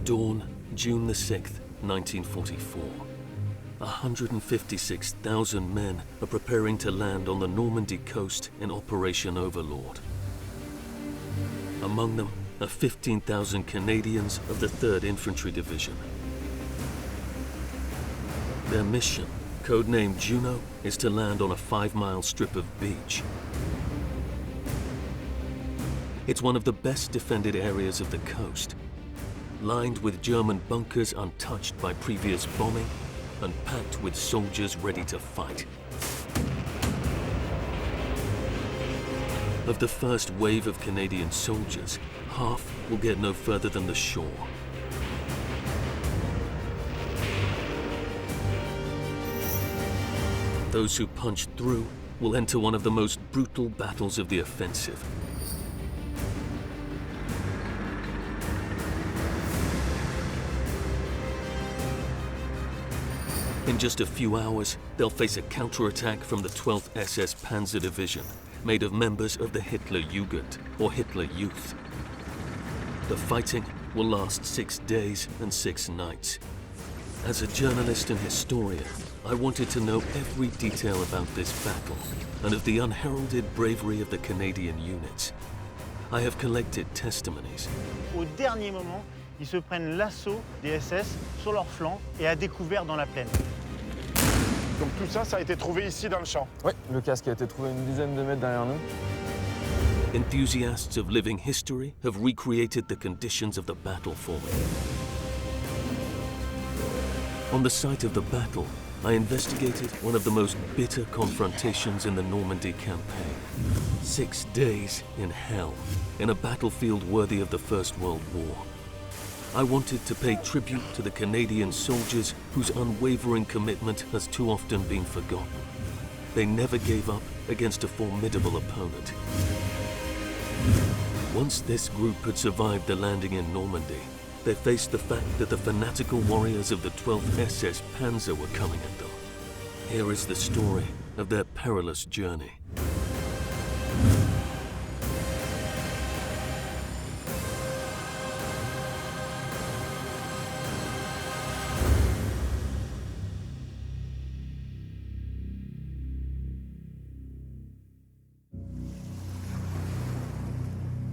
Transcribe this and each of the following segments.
Dawn, June the 6th, 1944. 156,000 men are preparing to land on the Normandy coast in Operation Overlord. Among them are 15,000 Canadians of the 3rd Infantry Division. Their mission, codenamed Juno, is to land on a 5-mile strip of beach. It's one of the best defended areas of the coast, lined with German bunkers untouched by previous bombing and packed with soldiers ready to fight. Of the first wave of Canadian soldiers, half will get no further than the shore. Those who punch through will enter one of the most brutal battles of the offensive. In just a few hours, they'll face a counterattack from the 12th SS Panzer Division, made of members of the Hitlerjugend, or Hitler Youth. The fighting will last 6 days and 6 nights. As a journalist and historian, I wanted to know every detail about this battle and of the unheralded bravery of the Canadian units. I have collected testimonies. Au dernier moment, ils se prennent l'assaut des SS sur leur flanc et à découvert dans la plaine. Donc tout ça, ça a été trouvé ici dans le champ? Oui, le casque a été trouvé une dizaine de mètres derrière nous. Enthusiasts of living history have recreated the conditions of the battle for me. On the site of the battle, I investigated one of the most bitter confrontations in the Normandy campaign. 6 days in hell, in a battlefield worthy of the First World War. I wanted to pay tribute to the Canadian soldiers whose unwavering commitment has too often been forgotten. They never gave up against a formidable opponent. Once this group had survived the landing in Normandy, they faced the fact that the fanatical warriors of the 12th SS Panzer were coming at them. Here is the story of their perilous journey.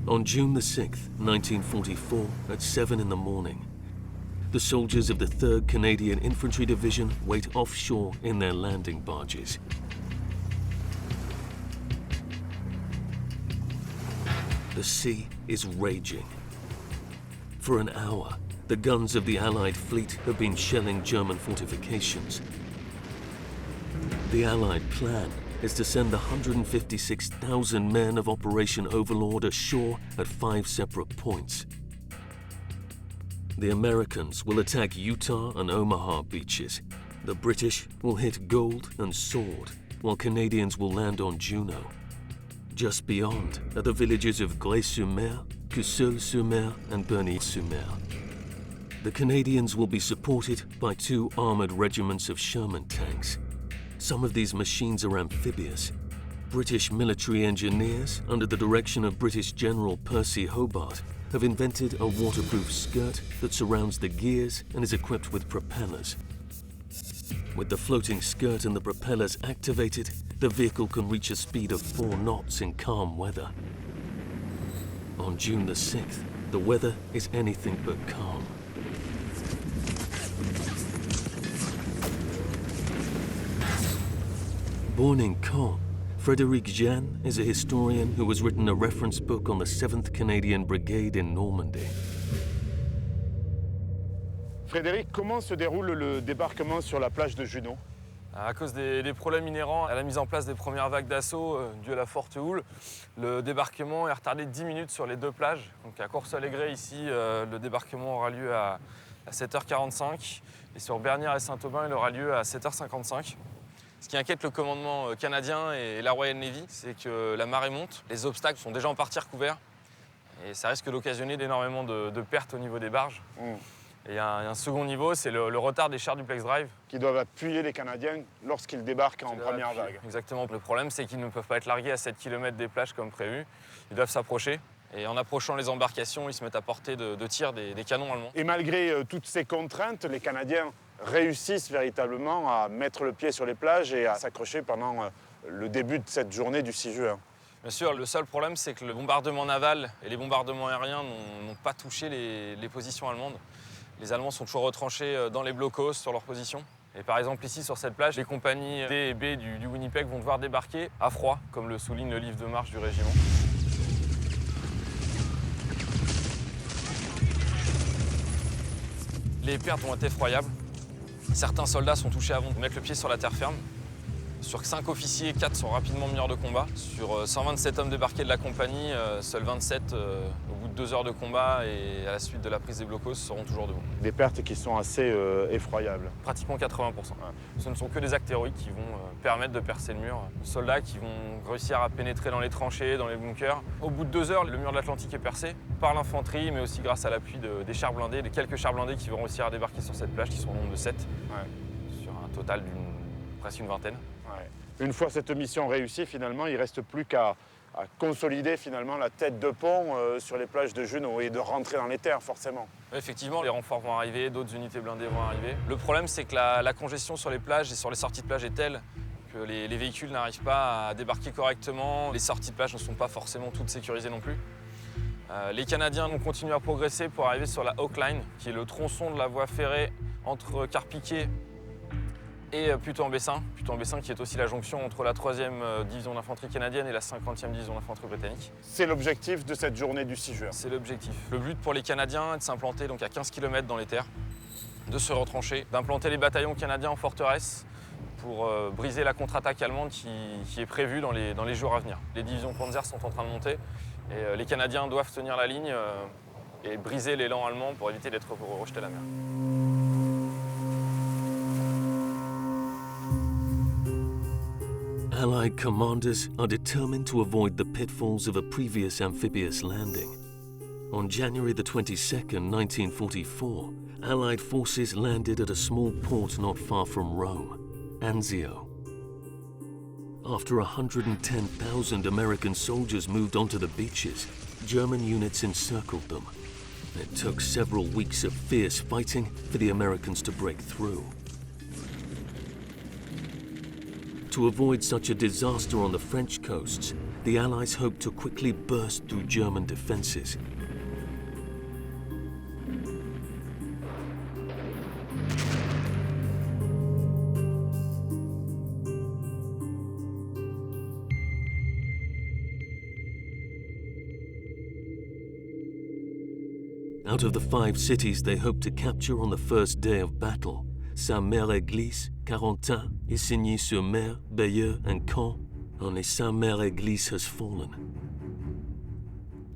On June the 6th, 1944, at 7 in the morning, the soldiers of the 3rd Canadian Infantry Division wait offshore in their landing barges. The sea is raging. For an hour, the guns of the Allied fleet have been shelling German fortifications. The Allied plan is to send the 156,000 men of Operation Overlord ashore at 5 separate points. The Americans will attack Utah and Omaha beaches. The British will hit Gold and Sword, while Canadians will land on Juno. Just beyond are the villages of Grès-sur-Mer, Cousseul-sur-Mer and Berny-sur-Mer. The Canadians will be supported by 2 armored regiments of Sherman tanks. Some of these machines are amphibious. British military engineers, under the direction of British General Percy Hobart, have invented a waterproof skirt that surrounds the gears and is equipped with propellers. With the floating skirt and the propellers activated, the vehicle can reach a speed of 4 knots in calm weather. On June the 6th, the weather is anything but calm. Born in Caen, Frédéric Jeanne is a historian who has written a reference book on the 7th Canadian Brigade in Normandy. Frédéric, comment se déroule le débarquement sur la plage de Juno? À cause des problèmes inhérents à la mise en place des premières vagues d'assaut dues à la forte houle, le débarquement est retardé de 10 minutes sur les 2 plages. Donc à Courseulles-et-Grès, ici, le débarquement aura lieu à 7h45 et sur Bernières et Saint-Aubin, il aura lieu à 7h55. Ce qui inquiète le commandement canadien et la Royal Navy, c'est que la marée monte, les obstacles sont déjà en partie recouverts et ça risque d'occasionner énormément de pertes au niveau des barges. Et il y a un second niveau, c'est le retard des chars duplex drive. Qui doivent appuyer les Canadiens lorsqu'ils débarquent en première vague. Exactement. Le problème, c'est qu'ils ne peuvent pas être largués à 7 km des plages comme prévu. Ils doivent s'approcher. Et en approchant les embarcations, ils se mettent à portée de tir des canons allemands. Et malgré toutes ces contraintes, les Canadiens réussissent véritablement à mettre le pied sur les plages et à s'accrocher pendant le début de cette journée du 6 juin. Bien sûr, le seul problème, c'est que le bombardement naval et les bombardements aériens n'ont pas touché les positions allemandes. Les Allemands sont toujours retranchés dans les blocos sur leurs positions. Et par exemple, ici, sur cette plage, les compagnies D et B du Winnipeg vont devoir débarquer à froid, comme le souligne le livre de marche du régiment. Les pertes vont être effroyables. Certains soldats sont touchés avant de mettre le pied sur la terre ferme. Sur 5 officiers, 4 sont rapidement mis hors de combat. Sur 127 hommes débarqués de la compagnie, seuls 27, au bout de 2 heures de combat et à la suite de la prise des blocos, seront toujours debout. Des pertes qui sont assez effroyables. Pratiquement 80%. Ce ne sont que des actes héroïques qui vont permettre de percer le mur. Des soldats qui vont réussir à pénétrer dans les tranchées, dans les bunkers. Au bout de 2 heures, le mur de l'Atlantique est percé par l'infanterie, mais aussi grâce à l'appui des chars blindés, des quelques chars blindés qui vont réussir à débarquer sur cette plage, qui sont au nombre de 7, sur un total d'une presque une vingtaine. Une fois cette mission réussie, finalement, il ne reste plus qu'à consolider finalement la tête de pont sur les plages de Juno et de rentrer dans les terres, forcément. Effectivement, les renforts vont arriver, d'autres unités blindées vont arriver. Le problème, c'est que la congestion sur les plages et sur les sorties de plage est telle que les véhicules n'arrivent pas à débarquer correctement. Les sorties de plage ne sont pas forcément toutes sécurisées non plus. Les Canadiens vont continuer à progresser pour arriver sur la Oak Line, qui est le tronçon de la voie ferrée entre Carpiquet et Puteaux-en-Bessin. Puteaux-en-Bessin qui est aussi la jonction entre la 3e division d'infanterie canadienne et la 50e division d'infanterie britannique. C'est l'objectif de cette journée du 6 juin. C'est l'objectif. Le but pour les Canadiens est de s'implanter donc à 15 km dans les terres, de se retrancher, d'implanter les bataillons canadiens en forteresse pour briser la contre-attaque allemande qui est prévue dans les jours à venir. Les divisions Panzer sont en train de monter et les Canadiens doivent tenir la ligne et briser l'élan allemand pour éviter d'être rejetés à la mer. Allied commanders are determined to avoid the pitfalls of a previous amphibious landing. On January the 22nd, 1944, Allied forces landed at a small port not far from Rome, Anzio. After 110,000 American soldiers moved onto the beaches, German units encircled them. It took several weeks of fierce fighting for the Americans to break through. To avoid such a disaster on the French coasts, the Allies hoped to quickly burst through German defenses. Out of the 5 cities they hoped to capture on the first day of battle, Saint-Mère-Église, Carentan, Isigny-sur-Mer, Bayeux, and Caen, only Saint-Mère-Église has fallen.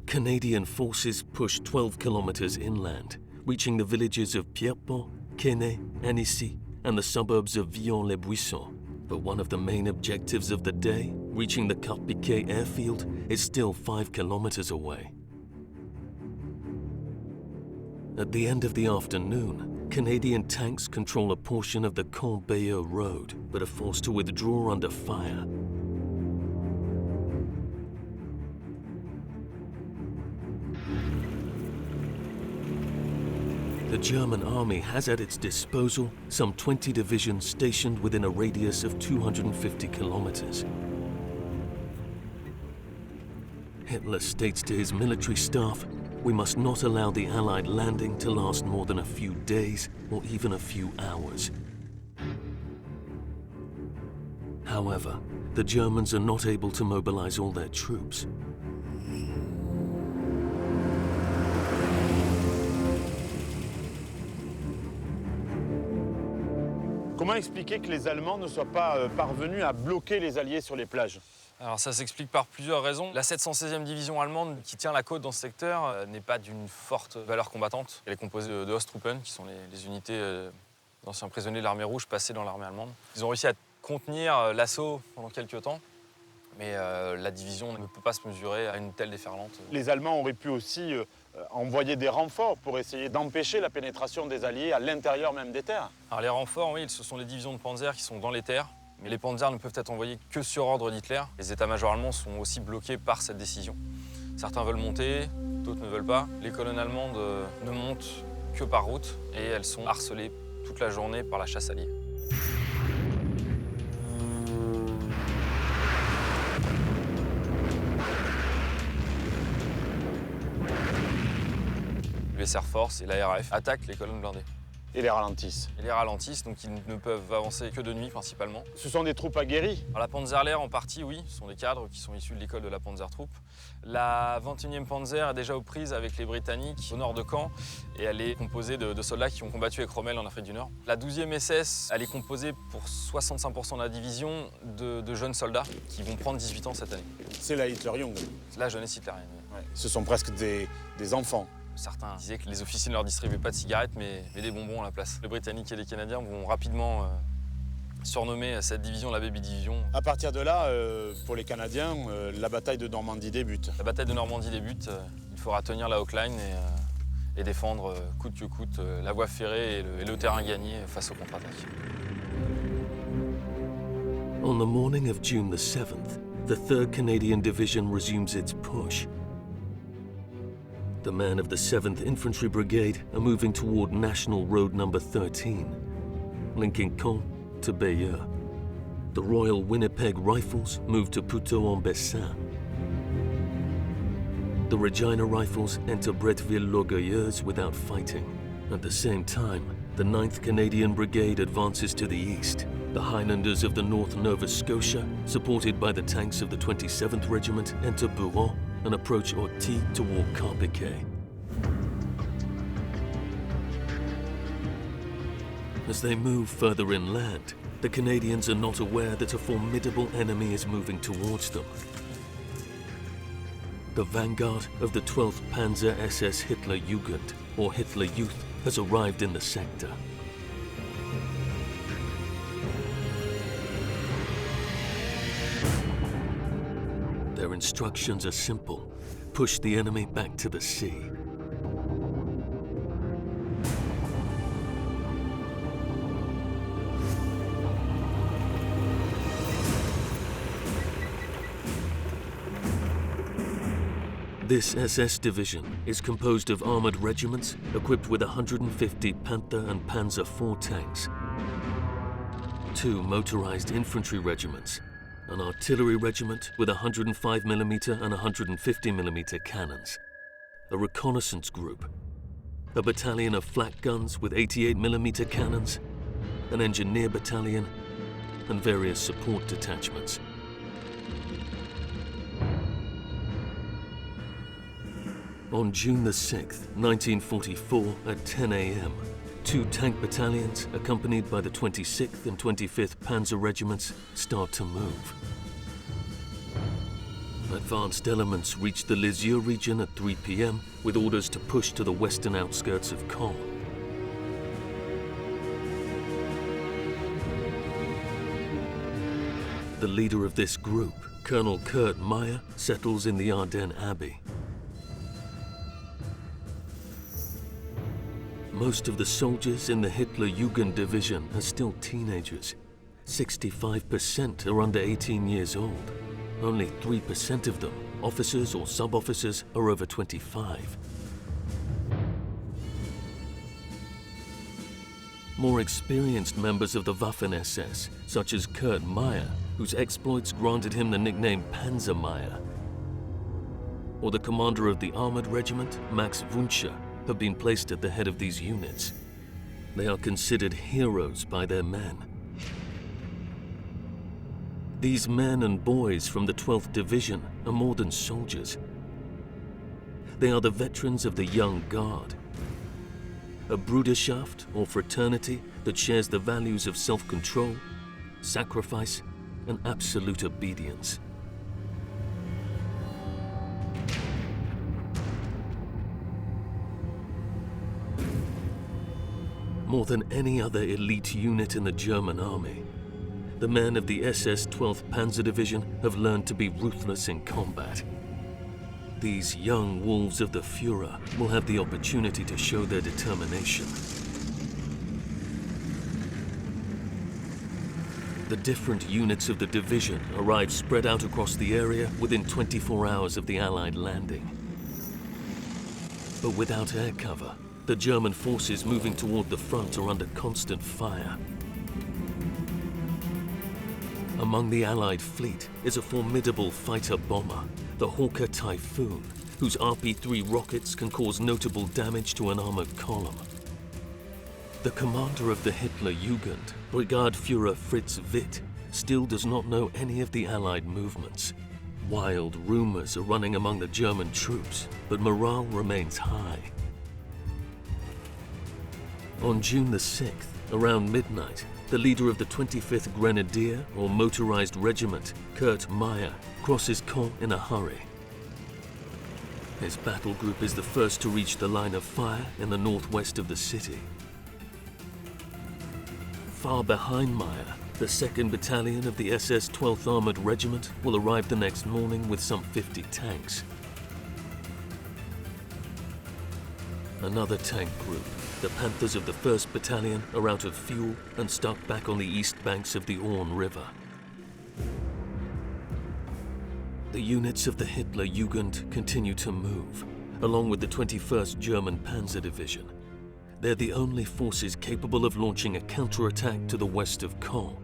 Canadian forces pushed 12 kilometers inland, reaching the villages of Pierrepont, Quesnay, Annecy, and the suburbs of Villon-les-Buissons. But one of the main objectives of the day, reaching the Carpiquet airfield, is still 5 kilometers away. At the end of the afternoon, Canadian tanks control a portion of the Caen-Bayeux road, but are forced to withdraw under fire. The German army has at its disposal some 20 divisions stationed within a radius of 250 kilometers. Hitler states to his military staff, "We must not allow the Allied landing to last more than a few days or even a few hours." However, the Germans are not able to mobilize all their troops. Comment expliquer que les Allemands ne soient pas parvenus à bloquer les Alliés sur les plages ? Alors ça s'explique par plusieurs raisons. La 716e division allemande qui tient la côte dans ce secteur n'est pas d'une forte valeur combattante. Elle est composée de Osttruppen, qui sont les unités d'anciens prisonniers de l'armée rouge passés dans l'armée allemande. Ils ont réussi à contenir l'assaut pendant quelques temps, mais la division ne peut pas se mesurer à une telle déferlante. Les Allemands auraient pu aussi envoyer des renforts pour essayer d'empêcher la pénétration des Alliés à l'intérieur même des terres. Alors les renforts, oui, ce sont les divisions de Panzer qui sont dans les terres. Mais les Panzers ne peuvent être envoyés que sur ordre d'Hitler. Les états-majors allemands sont aussi bloqués par cette décision. Certains veulent monter, d'autres ne veulent pas. Les colonnes allemandes ne montent que par route et elles sont harcelées toute la journée par la chasse alliée. Les Air Force et la RAF attaquent les colonnes blindées. Et les ralentissent. Et les ralentissent, donc ils ne peuvent avancer que de nuit principalement. Ce sont des troupes aguerries. Alors, la Panzerlehr en partie, oui, ce sont des cadres qui sont issus de l'école de la Panzertruppe. La 21e Panzer est déjà aux prises avec les Britanniques au nord de Caen et elle est composée de soldats qui ont combattu avec Rommel en Afrique du Nord. La 12e SS, elle est composée pour 65% de la division de jeunes soldats qui vont prendre 18 ans cette année. C'est la Hitlerjugend. C'est la jeunesse hitlérienne. Ouais. Ce sont presque des enfants. Certains disaient que les officiers ne leur distribuaient pas de cigarettes, mais des bonbons à la place. Les Britanniques et les Canadiens vont rapidement surnommer cette division la Baby Division. À partir de là, pour les Canadiens, la bataille de Normandie débute. La bataille de Normandie débute. Il faudra tenir la Hawk Line et défendre coûte que coûte la voie ferrée et le terrain gagné face aux contre-attaques. On the morning of June the 7th, the 3rd Canadian Division resumes its push. The men of the 7th Infantry Brigade are moving toward National Road number 13, linking Caen to Bayeux. The Royal Winnipeg Rifles move to Puteaux-en-Bessin. The Regina Rifles enter Bretteville-Lorgueilleuse without fighting. At the same time, the 9th Canadian Brigade advances to the east. The Highlanders of the North Nova Scotia, supported by the tanks of the 27th Regiment, enter Buron and approach Orty toward Carpiquet. As they move further inland, the Canadians are not aware that a formidable enemy is moving towards them. The vanguard of the 12th Panzer SS Hitlerjugend, or Hitler Youth, has arrived in the sector. Their instructions are simple. Push the enemy back to the sea. This SS division is composed of armored regiments equipped with 150 Panther and Panzer IV tanks, 2 motorized infantry regiments, an artillery regiment with 105mm and 150mm cannons, a reconnaissance group, a battalion of flak guns with 88mm cannons, an engineer battalion, and various support detachments. On June the 6th, 1944, at 10 a.m., 2 tank battalions, accompanied by the 26th and 25th Panzer Regiments, start to move. Advanced elements reach the Lisieux region at 3 p.m. with orders to push to the western outskirts of Caen. The leader of this group, Colonel Kurt Meyer, settles in the Arden Abbey. Most of the soldiers in the Hitlerjugend division are still teenagers. 65% are under 18 years old. Only 3% of them, officers or sub-officers, are over 25. More experienced members of the Waffen-SS, such as Kurt Meyer, whose exploits granted him the nickname Panzer Meyer, or the commander of the armored regiment, Max Wünsche, have been placed at the head of these units. They are considered heroes by their men. These men and boys from the 12th Division are more than soldiers. They are the veterans of the Young Guard, a Bruderschaft or fraternity that shares the values of self-control, sacrifice, and absolute obedience. More than any other elite unit in the German army, the men of the SS 12th Panzer Division have learned to be ruthless in combat. These young wolves of the Führer will have the opportunity to show their determination. The different units of the division arrived spread out across the area within 24 hours of the Allied landing. But without air cover, the German forces moving toward the front are under constant fire. Among the Allied fleet is a formidable fighter bomber, the Hawker Typhoon, whose RP-3 rockets can cause notable damage to an armored column. The commander of the Hitlerjugend, Brigadeführer Fritz Witt, still does not know any of the Allied movements. Wild rumors are running among the German troops, but morale remains high. On June the 6th, around midnight, the leader of the 25th Grenadier or Motorized Regiment, Kurt Meyer, crosses Caen in a hurry. His battle group is the first to reach the line of fire in the northwest of the city. Far behind Meyer, the 2nd Battalion of the SS 12th Armored Regiment will arrive the next morning with some 50 tanks. Another tank group, the Panthers of the 1st Battalion, are out of fuel and stuck back on the east banks of the Orne River. The units of the Hitlerjugend continue to move, along with the 21st German Panzer Division. They're the only forces capable of launching a counterattack to the west of Caen.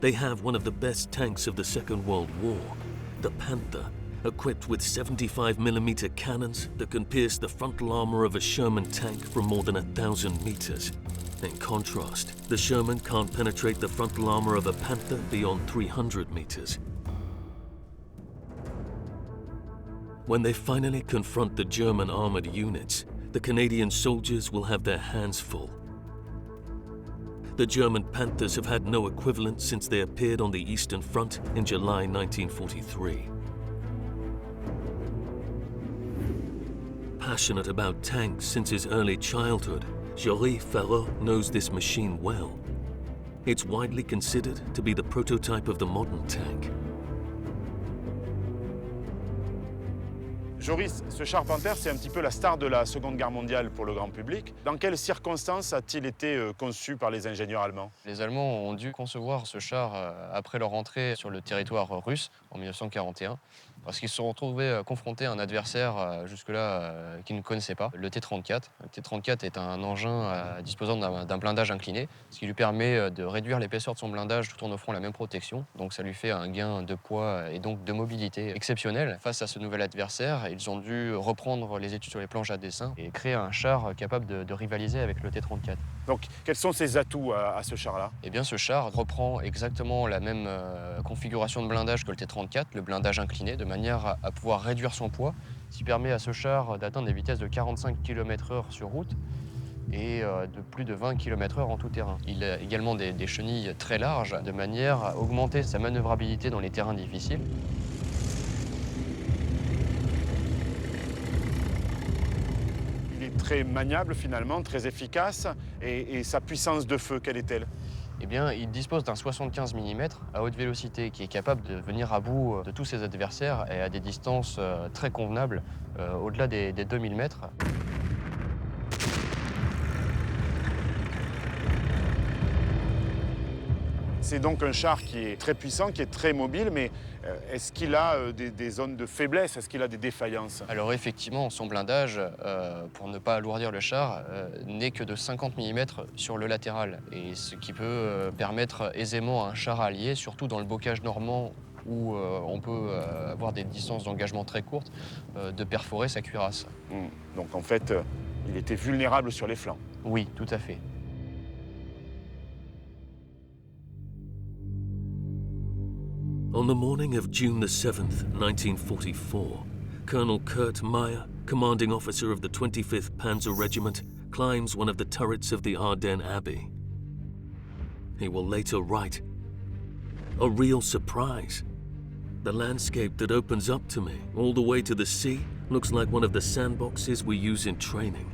They have one of the best tanks of the Second World War, the Panther, equipped with 75mm cannons that can pierce the frontal armor of a Sherman tank from more than 1,000 meters. In contrast, the Sherman can't penetrate the frontal armor of a Panther beyond 300 meters. When they finally confront the German armored units, the Canadian soldiers will have their hands full. The German Panthers have had no equivalent since they appeared on the Eastern Front in July 1943. Passionate about tanks since his early childhood, Jory Ferraud knows this machine well. It's widely considered to be the prototype of the modern tank. Joris, ce char Panther, c'est un petit peu la star de la Seconde Guerre mondiale pour le grand public. Dans quelles circonstances a-t-il été conçu par les ingénieurs allemands? Les Allemands ont dû concevoir ce char après leur entrée sur le territoire russe en 1941, parce qu'ils se sont retrouvés confrontés à un adversaire jusque-là qu'ils ne connaissaient pas, le T-34. Le T-34 est un engin disposant d'un blindage incliné, ce qui lui permet de réduire l'épaisseur de son blindage tout en offrant la même protection. Donc ça lui fait un gain de poids et donc de mobilité exceptionnel. Face à ce nouvel adversaire, ils ont dû reprendre les études sur les planches à dessin et créer un char capable de rivaliser avec le T-34. Donc, quels sont ses atouts à ce char-là? Eh bien, ce char reprend exactement la même configuration de blindage que le T-34, le blindage incliné, de manière à pouvoir réduire son poids, ce qui permet à ce char d'atteindre des vitesses de 45 km/h sur route et de plus de 20 km/h en tout terrain. Il a également des chenilles très larges, de manière à augmenter sa manœuvrabilité dans les terrains difficiles. Très maniable finalement, très efficace. Et sa puissance de feu, quelle est-elle? Eh bien, il dispose d'un 75 mm à haute vélocité qui est capable de venir à bout de tous ses adversaires et à des distances très convenables, au-delà des 2000 mètres. C'est donc un char qui est très puissant, qui est très mobile, mais est-ce qu'il a des zones de faiblesse? Est-ce qu'il a des défaillances? Alors effectivement, son blindage, pour ne pas alourdir le char, n'est que de 50 mm sur le latéral, et ce qui peut permettre aisément à un char allié, surtout dans le bocage normand où on peut avoir des distances d'engagement très courtes, de perforer sa cuirasse. Donc en fait, il était vulnérable sur les flancs. Oui, tout à fait. On the morning of June the 7th, 1944, Colonel Kurt Meyer, commanding officer of the 25th Panzer Regiment, climbs one of the turrets of the Arden Abbey. He will later write, "A real surprise. The landscape that opens up to me all the way to the sea looks like one of the sandboxes we use in training.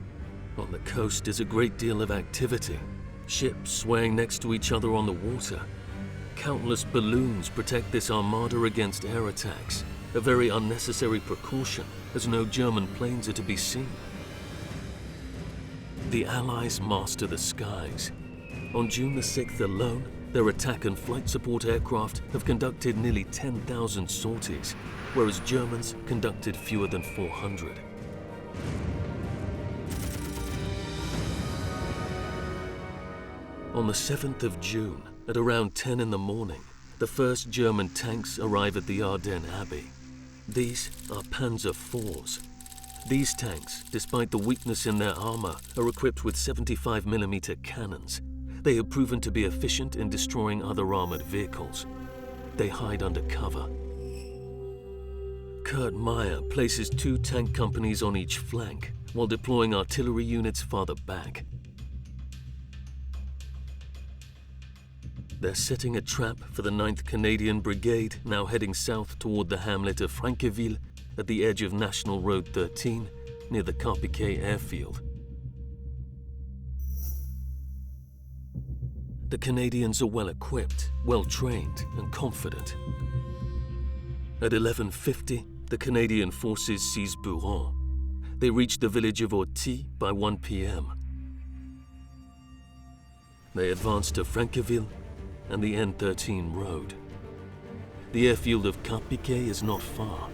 On the coast is a great deal of activity, ships swaying next to each other on the water. Countless balloons protect this armada against air attacks, a very unnecessary precaution as no German planes are to be seen. The Allies master the skies. On June the 6th alone, Their attack and flight support aircraft have conducted nearly 10,000 sorties, whereas Germans conducted fewer than 400. On the 7th of June, at around 10 in the morning, the first German tanks arrive at the Arden Abbey. These are Panzer IVs. These tanks, despite the weakness in their armor, are equipped with 75mm cannons. They have proven to be efficient in destroying other armored vehicles. They hide under cover. Kurt Meyer places 2 tank companies on each flank, while deploying artillery units farther back. They're setting a trap for the 9th Canadian Brigade, now heading south toward the hamlet of Francqueville at the edge of National Road 13, near the Carpiquet airfield. The Canadians are well equipped, well trained, and confident. At 11:50, the Canadian forces seize Buron. They reach the village of Orty by 1 p.m. They advance to Francqueville and the N13 road. The airfield of Carpiquet is not far.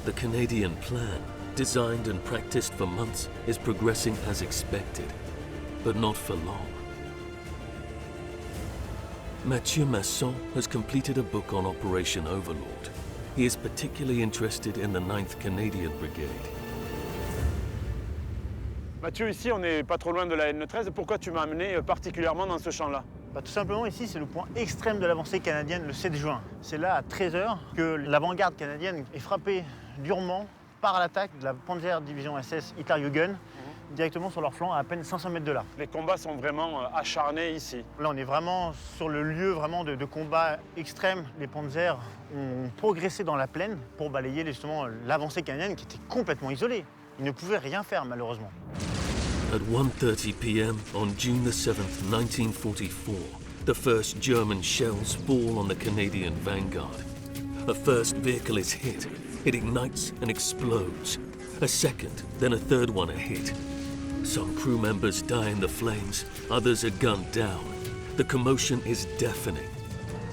The Canadian plan, designed and practiced for months, is progressing as expected, but not for long. Mathieu Masson has completed a book on Operation Overlord. He is particularly interested in the 9th Canadian Brigade. Mathieu, ici, on n'est pas trop loin de la N13. Pourquoi tu m'as amené particulièrement dans ce champ-là? Tout simplement, ici, c'est le point extrême de l'avancée canadienne le 7 juin. C'est là, à 13 h, que l'avant-garde canadienne est frappée durement par l'attaque de la Panzer Division SS Hitlerjugend, directement sur leur flanc, à peine 500 mètres de là. Les combats sont vraiment acharnés ici. Là, on est vraiment sur le lieu vraiment de combat extrême. Les Panzers ont progressé dans la plaine pour balayer justement l'avancée canadienne qui était complètement isolée. Ils ne pouvaient rien faire, malheureusement. At 1:30 p.m. on June the 7th, 1944, the first German shells fall on the Canadian vanguard. A first vehicle is hit. It ignites and explodes. A second, then a third one are hit. Some crew members die in the flames, others are gunned down. The commotion is deafening.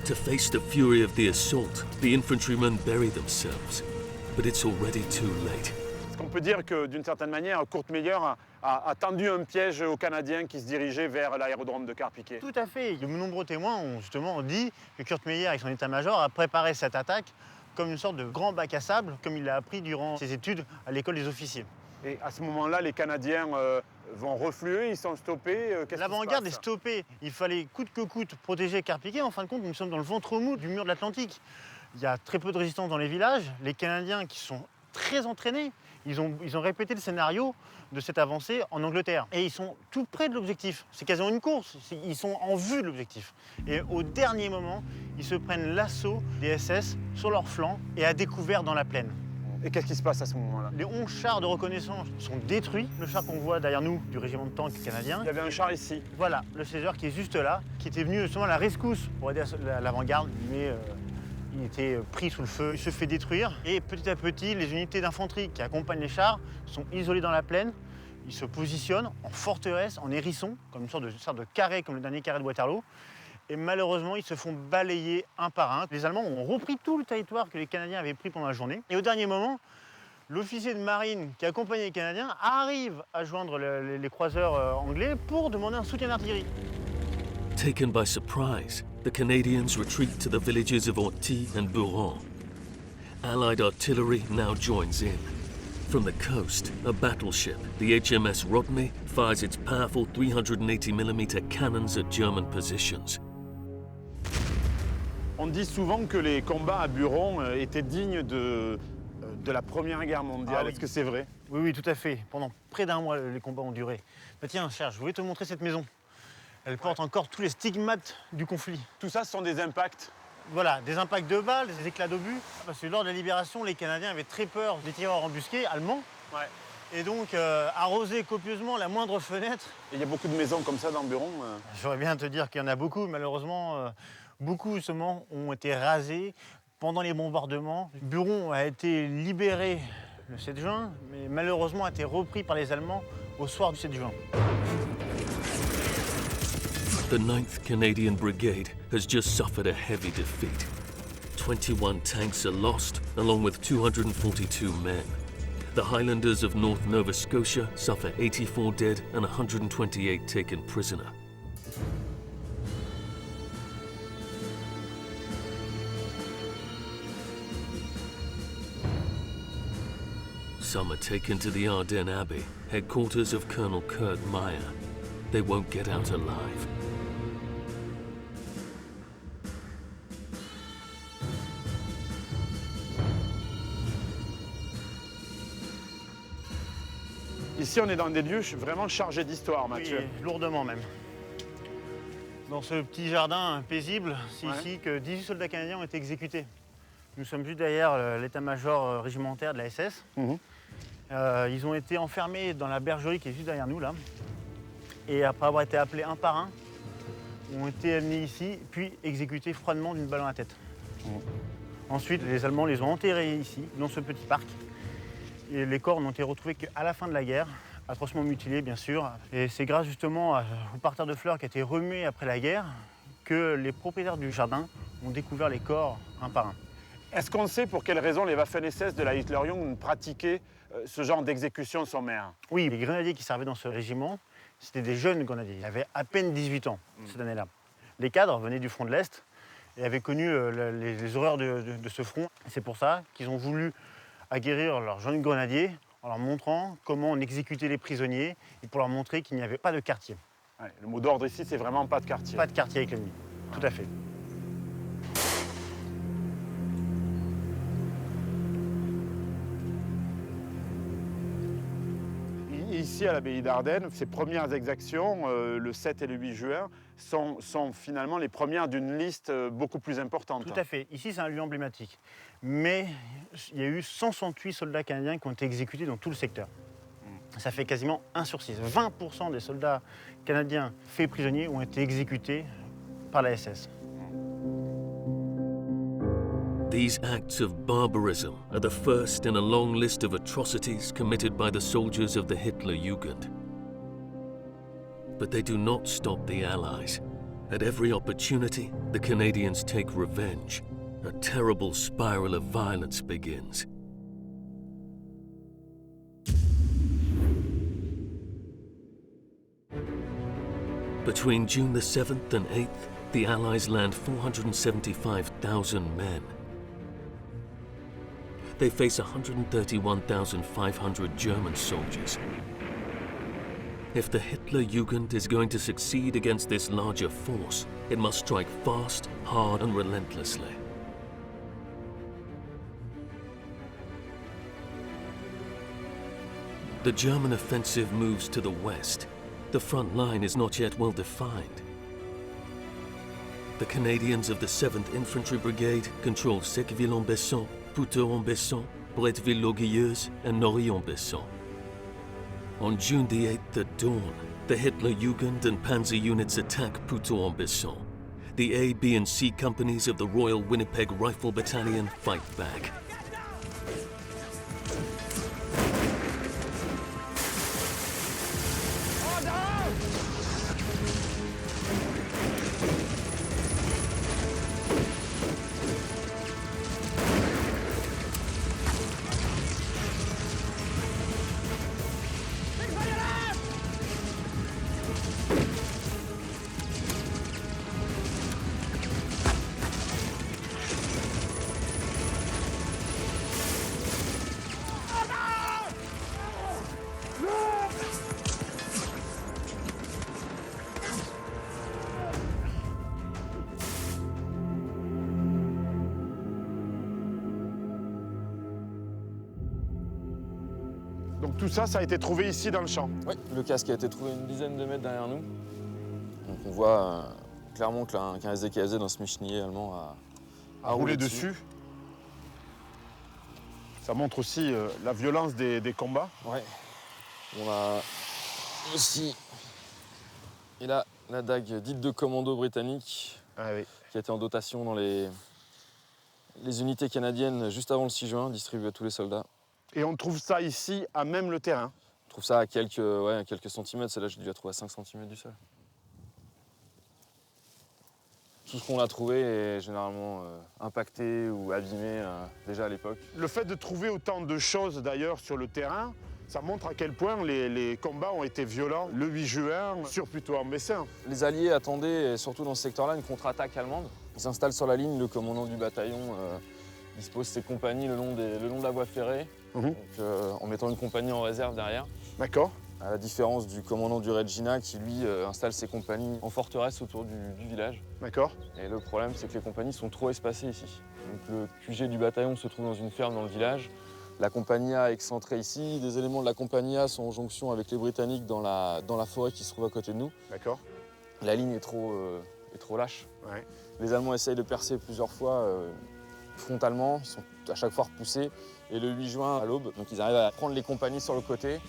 To face the fury of the assault, the infantrymen bury themselves. But it's already too late. On peut dire que, d'une certaine manière, Kurt Meyer a tendu un piège aux Canadiens qui se dirigeaient vers l'aérodrome de Carpiquet. Tout à fait. De nombreux témoins ont justement dit que Kurt Meyer, avec son état-major, a préparé cette attaque comme une sorte de grand bac à sable, comme il l'a appris durant ses études à l'école des officiers. Et à ce moment-là, les Canadiens vont refluer, ils sont stoppés. L'avant-garde est stoppée. Il fallait coûte que coûte protéger Carpiquet. En fin de compte, nous sommes dans le ventre mou du mur de l'Atlantique. Il y a très peu de résistance dans les villages. Les Canadiens, qui sont très entraînés, ils ont répété le scénario de cette avancée en Angleterre. Et ils sont tout près de l'objectif. C'est quasiment une course. Ils sont en vue de l'objectif. Et au dernier moment, ils se prennent l'assaut des SS sur leur flanc et à découvert dans la plaine. Et qu'est-ce qui se passe à ce moment-là? Les 11 chars de reconnaissance sont détruits. Le char qu'on voit derrière nous du régiment de tanks canadien. Il y avait un char ici. Voilà, le Caesar qui est juste là, qui était venu justement à la rescousse pour aider l'avant-garde, mais il était pris sous le feu, il se fait détruire. Et petit à petit, les unités d'infanterie qui accompagnent les chars sont isolées dans la plaine. Ils se positionnent en forteresse, en hérisson, comme une sorte de carré, comme le dernier carré de Waterloo. Et malheureusement, ils se font balayer un par un. Les Allemands ont repris tout le territoire que les Canadiens avaient pris pendant la journée. Et au dernier moment, l'officier de marine qui accompagnait les Canadiens arrive à joindre les croiseurs anglais pour demander un soutien d'artillerie. Taken by surprise, the Canadians retreat to the villages of Orty and Buron. Allied artillery now joins in. From the coast, a battleship, the HMS Rodney, fires its powerful 380mm cannons at German positions. On dit souvent que les combats à Buron étaient dignes de la Première Guerre mondiale. Ah oui. Est-ce que c'est vrai? Oui, oui, tout à fait. Pendant près d'un mois, les combats ont duré. Bah, tiens, Serge, je voulais te montrer cette maison. Elle porte encore tous les stigmates du conflit. Tout ça, ce sont des impacts. Voilà, des impacts de balles, des éclats d'obus. Parce que lors de la libération, les Canadiens avaient très peur des tireurs embusqués allemands. Ouais. Et donc, arroser copieusement la moindre fenêtre. Et il y a beaucoup de maisons comme ça dans Buron. J'aurais bien te dire qu'il y en a beaucoup. Malheureusement, beaucoup justement ont été rasés pendant les bombardements. Buron a été libéré le 7 juin, mais malheureusement a été repris par les Allemands au soir du 7 juin. The 9th Canadian Brigade has just suffered a heavy defeat. 21 tanks are lost, along with 242 men. The Highlanders of North Nova Scotia suffer 84 dead and 128 taken prisoner. Some are taken to the Arden Abbey, headquarters of Colonel Kurt Meyer. They won't get out alive. Ici, on est dans des lieux vraiment chargés d'histoire, Mathieu. Oui, lourdement même. Dans ce petit jardin paisible, c'est ici que 18 soldats canadiens ont été exécutés. Nous sommes juste derrière l'état-major régimentaire de la SS. Ils ont été enfermés dans la bergerie qui est juste derrière nous, là. Et après avoir été appelés un par un, ont été amenés ici, puis exécutés froidement d'une balle dans la tête. Ensuite, les Allemands les ont enterrés ici, dans ce petit parc. Et les corps n'ont été retrouvés qu'à la fin de la guerre, atrocement mutilés, bien sûr. Et c'est grâce justement au parterre de fleurs qui a été remué après la guerre que les propriétaires du jardin ont découvert les corps un par un. Est-ce qu'on sait pour quelles raisons les Waffen-SS de la Hitlerjugend pratiquaient ce genre d'exécution sommaire? Oui, les grenadiers qui servaient dans ce régiment, c'était des jeunes grenadiers. Ils avaient à peine 18 ans cette année-là. Les cadres venaient du front de l'Est et avaient connu les horreurs de ce front. C'est pour ça qu'ils ont voulu aguerrir leurs jeunes grenadiers en leur montrant comment on exécutait les prisonniers et pour leur montrer qu'il n'y avait pas de quartier. Ouais, le mot d'ordre ici, c'est vraiment pas de quartier. Pas de quartier avec l'ennemi, tout à fait. Ici, à l'abbaye d'Arden, ces premières exactions, le 7 et le 8 juin, sont finalement les premières d'une liste beaucoup plus importante. Tout à fait. Ici, c'est un lieu emblématique. Mais il y a eu 168 soldats canadiens qui ont été exécutés dans tout le secteur. Ça fait quasiment 1 sur 6. 20% des soldats canadiens faits prisonniers ont été exécutés par la SS. These acts of barbarism are the first in a long list of atrocities committed by the soldiers of the Hitlerjugend. But they do not stop the Allies. At every opportunity, the Canadians take revenge. A terrible spiral of violence begins. Between June the 7th and 8th, the Allies land 475,000 men. They face 131,500 German soldiers. If the Hitlerjugend is going to succeed against this larger force, it must strike fast, hard, and relentlessly. The German offensive moves to the west. The front line is not yet well defined. The Canadians of the 7th Infantry Brigade control Secqueville-en-Bessin, Puteaux-en-Bessin, Bretteville-Lauguilleuse, and Norrey-en-Bessin. On June the 8th at dawn, the Hitlerjugend and Panzer units attack Puteaux-en-Bessin. The A, B, and C companies of the Royal Winnipeg Rifle Battalion fight back. Donc tout ça, ça a été trouvé ici dans le champ. Oui, le casque a été trouvé une dizaine de mètres derrière nous. Donc on voit clairement qu'un SDKZ dans ce michnier allemand a roulé dessus. Ça montre aussi la violence des combats. Ouais. On a aussi et là, la dague dite de commando britannique qui a été en dotation dans les unités canadiennes juste avant le 6 juin, distribuée à tous les soldats. Et on trouve ça ici, à même le terrain. On trouve ça à quelques centimètres. Celle-là, j'ai dû la trouver à 5 cm du sol. Tout ce qu'on a trouvé est généralement impacté ou abîmé déjà à l'époque. Le fait de trouver autant de choses d'ailleurs sur le terrain, ça montre à quel point les combats ont été violents le 8 juin sur Puteaux-en-Bessin. Les Alliés attendaient, surtout dans ce secteur-là, une contre-attaque allemande. Ils s'installent sur la ligne, le commandant du bataillon dispose ses compagnies le long de la voie ferrée, donc, en mettant une compagnie en réserve derrière. D'accord. À la différence du commandant du Regina qui, lui, installe ses compagnies en forteresse autour du village. D'accord. Et le problème, c'est que les compagnies sont trop espacées ici. Donc le QG du bataillon se trouve dans une ferme dans le village. La compagnie A est excentrée ici. Des éléments de la compagnie A sont en jonction avec les Britanniques dans la forêt qui se trouve à côté de nous. D'accord. La ligne est trop lâche. Ouais. Les Allemands essayent de percer plusieurs fois frontalement. Ils sont à chaque fois repoussés. Et le 8 juin, à l'aube, donc ils arrivent à prendre les compagnies sur le côté,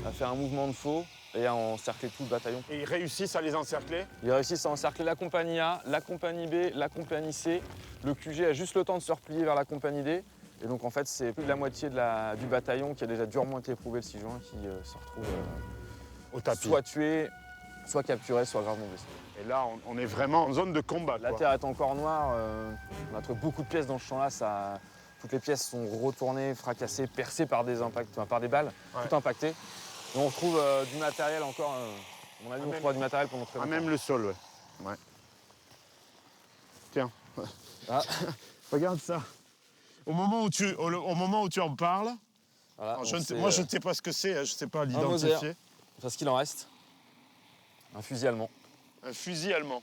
à faire un mouvement de faux et à encercler tout le bataillon. Et ils réussissent à les encercler? Ils réussissent à encercler la compagnie A, la compagnie B, la compagnie C. Le QG a juste le temps de se replier vers la compagnie D. Et donc en fait, c'est plus de la moitié du bataillon qui a déjà durement été éprouvé le 6 juin qui se retrouve Au tapis. soit tué, soit capturé, soit gravement blessé. Et là, on est vraiment en zone de combat. La quoi. terre est encore noire. On a trouvé beaucoup de pièces dans ce champ-là. Toutes les pièces sont retournées, fracassées, percées par des balles, Ouais. tout impacté. Et on retrouve du matériel encore. À mon avis, on trouvera du matériel pendant très longtemps. Même le sol, ouais. Tiens. Ah. Regarde ça. Au moment où tu en parles, Voilà, alors, donc moi je ne sais pas ce que c'est, je ne sais pas Mauser. l'identifier. Parce qu'il en reste. Un fusil allemand. Un fusil allemand.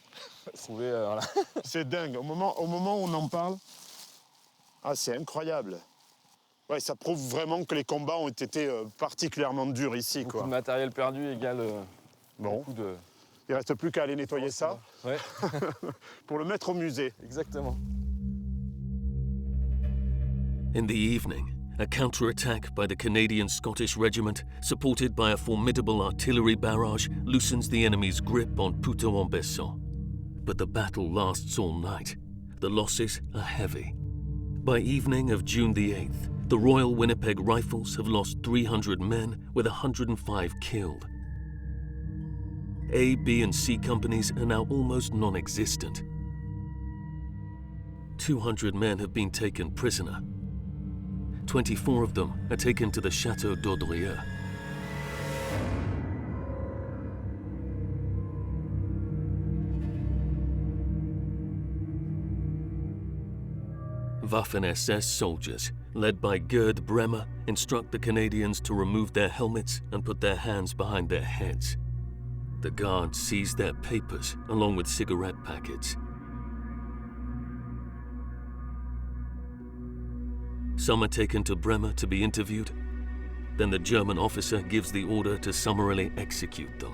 Trouvé, voilà. C'est dingue. Au moment où on en parle, ah, c'est incroyable. Ouais, ça prouve vraiment que les combats ont été particulièrement durs ici. Beaucoup Quoi. de matériel perdu égale Bon. beaucoup de... Il ne reste plus qu'à aller nettoyer ça Ouais, pour le mettre au musée. exactement. In the evening, a counterattack by the Canadian Scottish Regiment, supported by a formidable artillery barrage, loosens the enemy's grip on Puteaux-en-Bessin. But the battle lasts all night. The losses are heavy. By evening of June the 8th, the Royal Winnipeg Rifles have lost 300 men with 105 killed. A, B and C companies are now almost non-existent. 200 men have been taken prisoner. 24 of them are taken to the Château d'Audrieux. Waffen-SS soldiers, led by Gerd Bremer, instruct the Canadians to remove their helmets and put their hands behind their heads. The guards seize their papers along with cigarette packets. Some are taken to Bremer to be interviewed. Then the German officer gives the order to summarily execute them.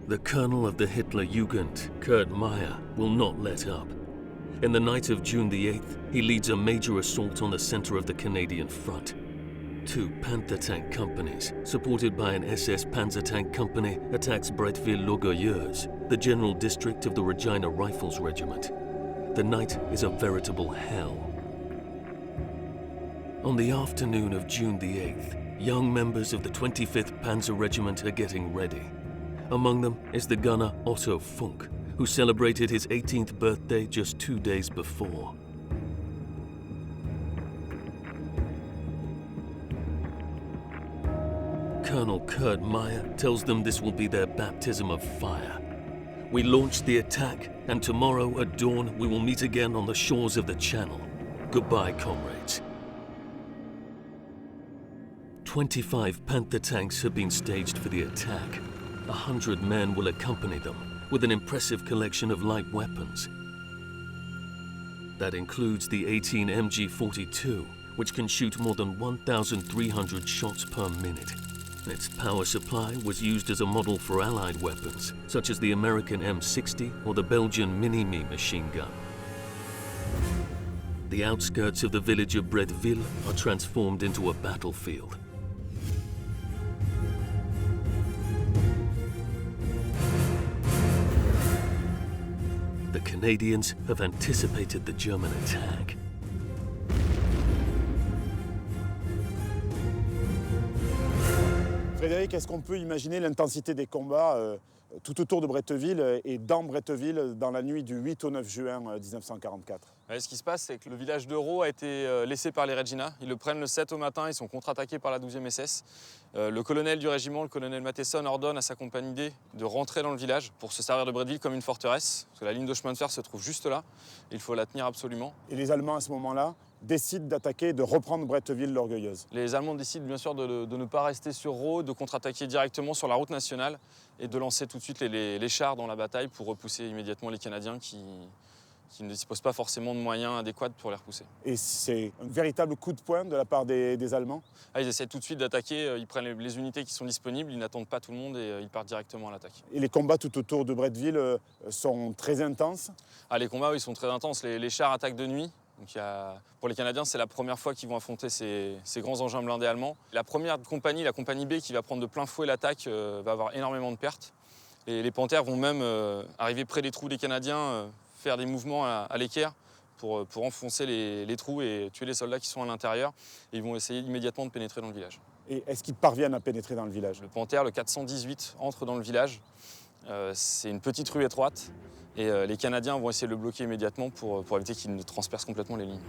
The colonel of the Hitlerjugend, Kurt Meyer, will not let up. In the night of June the 8th, he leads a major assault on the center of the Canadian front. 2 Panther tank companies, supported by an SS Panzer tank company, attacks Bretteville-Logoyeuse, the general district of the Regina Rifles Regiment. The night is a veritable hell. On the afternoon of June the 8th, young members of the 25th Panzer Regiment are getting ready. Among them is the gunner Otto Funk, who celebrated his 18th birthday just 2 days before. Colonel Kurt Meyer tells them this will be their baptism of fire. We launch the attack, and tomorrow at dawn we will meet again on the shores of the Channel. Goodbye, comrades. 25 Panther tanks have been staged for the attack. 100 men will accompany them, with an impressive collection of light weapons. That includes the 18 MG-42, which can shoot more than 1,300 shots per minute. Its power supply was used as a model for Allied weapons, such as the American M60 or the Belgian Mini-Me machine gun. The outskirts of the village of Bretteville are transformed into a battlefield. The Canadians have anticipated the German attack. Frédéric, est-ce qu'on peut imaginer l'intensité des combats tout autour de Bretteville et dans Bretteville dans la nuit du 8 au 9 juin 1944? Ce qui se passe, c'est que le village de Rau a été laissé par les Regina. Ils le prennent le 7 au matin, ils sont contre-attaqués par la 12e SS. Le colonel du régiment, le colonel Matheson, ordonne à sa compagnie D de rentrer dans le village pour se servir de Bretteville comme une forteresse, parce que la ligne de chemin de fer se trouve juste là. Il faut la tenir absolument. Et les Allemands, à ce moment-là, décident d'attaquer et de reprendre Bretteville l'Orgueilleuse. Les Allemands décident bien sûr de ne pas rester sur Rau, de contre-attaquer directement sur la route nationale et de lancer tout de suite les chars dans la bataille pour repousser immédiatement les Canadiens qui ne disposent pas forcément de moyens adéquats pour les repousser. Et c'est un véritable coup de poing de la part des Allemands? Ils essaient tout de suite d'attaquer, ils prennent les unités qui sont disponibles, ils n'attendent pas tout le monde et ils partent directement à l'attaque. Et les combats tout autour de Bretteville sont très intenses? Les combats, oui, sont très intenses. Les chars attaquent de nuit. Donc pour les Canadiens, c'est la première fois qu'ils vont affronter ces grands engins blindés allemands. La première compagnie, la compagnie B, qui va prendre de plein fouet l'attaque, va avoir énormément de pertes. Et les Panthers vont même arriver près des trous des Canadiens, faire des mouvements à l'équerre pour enfoncer les trous et tuer les soldats qui sont à l'intérieur. Et ils vont essayer immédiatement de pénétrer dans le village. Et est-ce qu'ils parviennent à pénétrer dans le village? Le Panther, le 418, entre dans le village. C'est une petite rue étroite. Et les Canadiens vont essayer de le bloquer immédiatement pour éviter qu'il ne transperce complètement les lignes.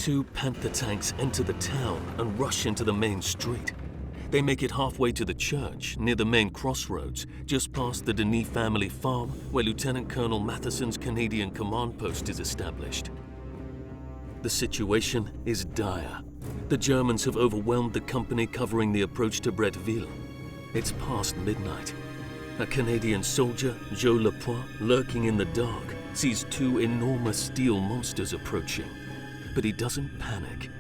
Two Panther tanks enter the town and rush into the main street. They make it halfway to the church, near the main crossroads, just past the Denis family farm, where Lieutenant Colonel Matheson's Canadian command post is established. The situation is dire. The Germans have overwhelmed the company covering the approach to Bretteville. It's past midnight. A Canadian soldier, Joe Lepoint, lurking in the dark, sees two enormous steel monsters approaching. But he doesn't panic.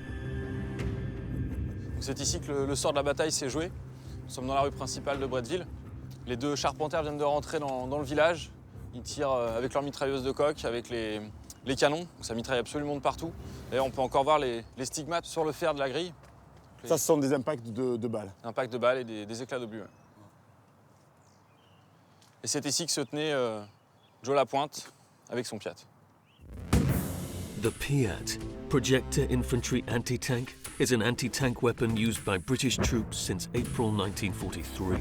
C'est ici que le sort de la bataille s'est joué. Nous sommes dans la rue principale de Bretteville. Les deux chars Panther viennent de rentrer dans le village. Ils tirent avec leurs mitrailleuses de coque, avec les canons. Donc ça mitraille absolument de partout. D'ailleurs, on peut encore voir les stigmates sur le fer de la grille. Ça, ce sont des impacts de balles. Impact de balles et des éclats d'obus. Ouais. Et c'est ici que se tenait Joe Lapointe avec son Piat. The Piat, Projector Infantry Anti-Tank, is an anti-tank weapon used by British troops since April 1943.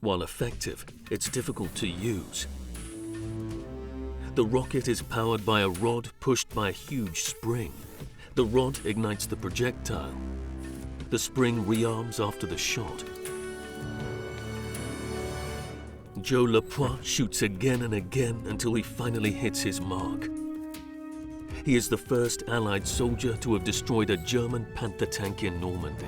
While effective, it's difficult to use. The rocket is powered by a rod pushed by a huge spring. The rod ignites the projectile. The spring rearms after the shot. Joe Lepoint shoots again and again until he finally hits his mark. He is the first Allied soldier to have destroyed a German Panther tank in Normandy.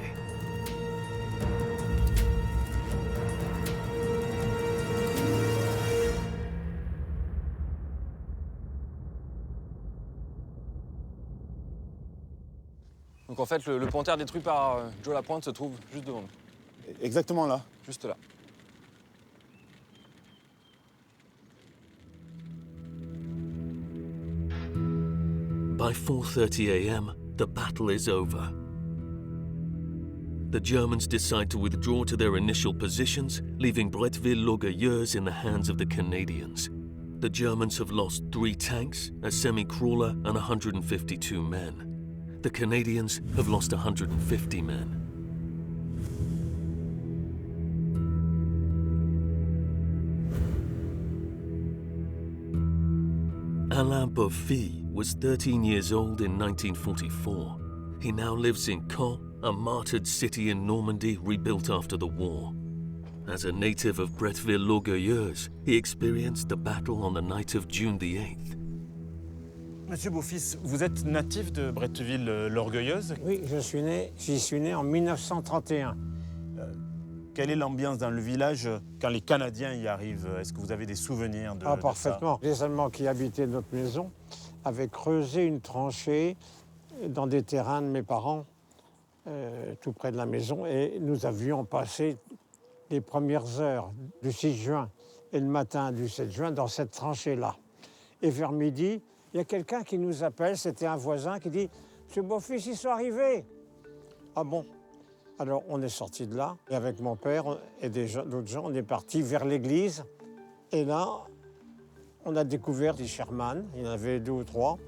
Donc en fait, le Panther détruit par Joe Lapointe se trouve juste devant nous. Exactement là. Juste là. By 4:30 a.m., the battle is over. The Germans decide to withdraw to their initial positions, leaving Bretteville-l'Orgueilleuse in the hands of the Canadians. The Germans have lost 3 tanks, a semi-crawler, and 152 men. The Canadians have lost 150 men. Alain Beaufils was 13 years old in 1944. He now lives in Caen, a martyred city in Normandy rebuilt after the war. As a native of Bretteville-l'Orgueilleuse, he experienced the battle on the night of June the 8th. Monsieur Beaufils, vous êtes natif de Bretteville-l'Orgueilleuse. Oui, j'y suis né en 1931. Quelle est l'ambiance dans le village quand les Canadiens y arrivent? Est-ce que vous avez des souvenirs de Parfaitement. Les Allemands qui habitaient notre maison avaient creusé une tranchée dans des terrains de mes parents, tout près de la maison, et nous avions passé les premières heures du 6 juin et le matin du 7 juin dans cette tranchée-là. Et vers midi, il y a quelqu'un qui nous appelle, c'était un voisin qui dit « Monsieur Beaufils, ils sont arrivés !» Ah bon? Alors on est sorti de là, et avec mon père et d'autres gens, on est parti vers l'église. Et là, on a découvert des Sherman, il y en avait 2 ou 3,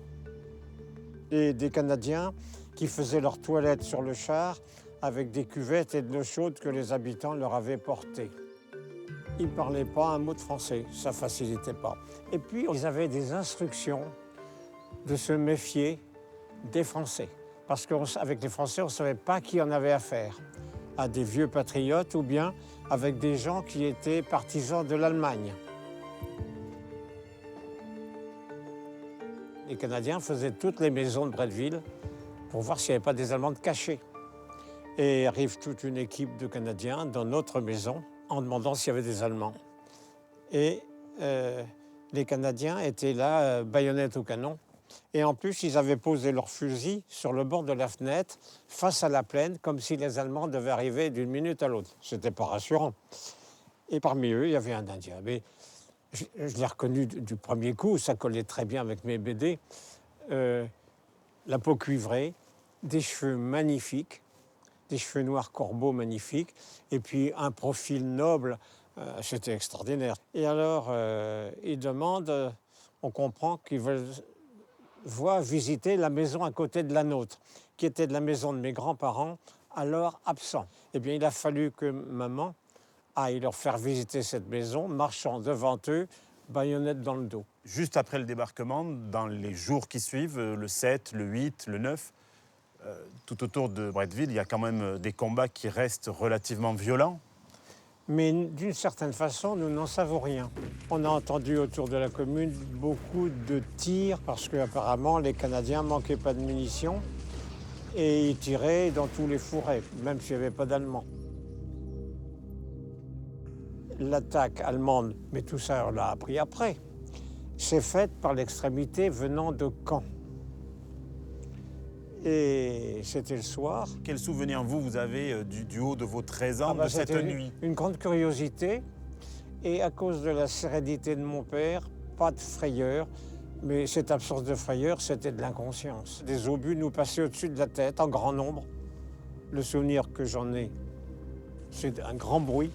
et des Canadiens qui faisaient leurs toilettes sur le char avec des cuvettes et de l'eau chaude que les habitants leur avaient portées. Ils ne parlaient pas un mot de français, ça ne facilitait pas. Et puis, ils avaient des instructions de se méfier des Français. Parce qu'avec les Français, on ne savait pas qui on avait affaire. À des vieux patriotes ou bien avec des gens qui étaient partisans de l'Allemagne. Les Canadiens faisaient toutes les maisons de Bretteville pour voir s'il n'y avait pas des Allemands de cachés. Et arrive toute une équipe de Canadiens dans notre maison en demandant s'il y avait des Allemands. Et les Canadiens étaient là, baïonnettes au canon. Et en plus, ils avaient posé leurs fusils sur le bord de la fenêtre, face à la plaine, comme si les Allemands devaient arriver d'une minute à l'autre. C'était pas rassurant. Et parmi eux, il y avait un Indien. Mais je l'ai reconnu du premier coup, ça collait très bien avec mes BD. La peau cuivrée, des cheveux magnifiques, des cheveux noirs corbeaux magnifiques, et puis un profil noble, c'était extraordinaire. Et alors, ils demandent, on comprend qu'ils veulent visiter la maison à côté de la nôtre, qui était de la maison de mes grands-parents, alors absents. Eh bien, il a fallu que maman aille leur faire visiter cette maison, marchant devant eux, baïonnette dans le dos. Juste après le débarquement, dans les jours qui suivent, le 7, le 8, le 9, tout autour de Bretteville, il y a quand même des combats qui restent relativement violents. Mais d'une certaine façon, nous n'en savons rien. On a entendu autour de la commune beaucoup de tirs parce qu'apparemment les Canadiens ne manquaient pas de munitions et ils tiraient dans tous les fourrés, même s'il n'y avait pas d'Allemands. L'attaque allemande, mais tout ça on l'a appris après, s'est faite par l'extrémité venant de Caen. Et c'était le soir. Quel souvenir vous avez du haut de vos 13 ans de cette nuit? Une grande curiosité. Et à cause de la sérénité de mon père, pas de frayeur. Mais cette absence de frayeur, c'était de l'inconscience. Des obus nous passaient au-dessus de la tête en grand nombre. Le souvenir que j'en ai, c'est un grand bruit,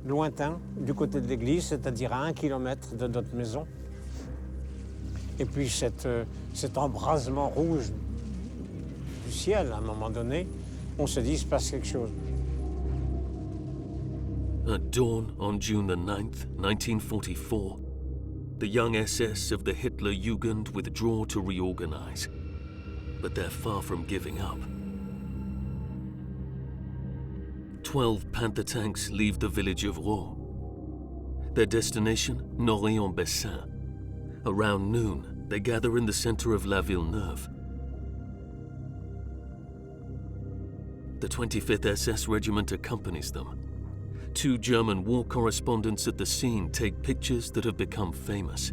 lointain, du côté de l'église, c'est-à-dire à 1 kilomètre de notre maison. Et puis cet embrasement rouge du ciel, à un moment donné, on se dit, il se passe quelque chose. At dawn on June the 9th, 1944, the young SS of the Hitlerjugend withdraw to reorganize. But they're far from giving up. 12 Panther tanks leave the village of Raux. Their destination, Norrey-en-Bessin. Around noon, they gather in the center of La Villeneuve. The 25th SS Regiment accompanies them. 2 German war correspondents at the scene take pictures that have become famous.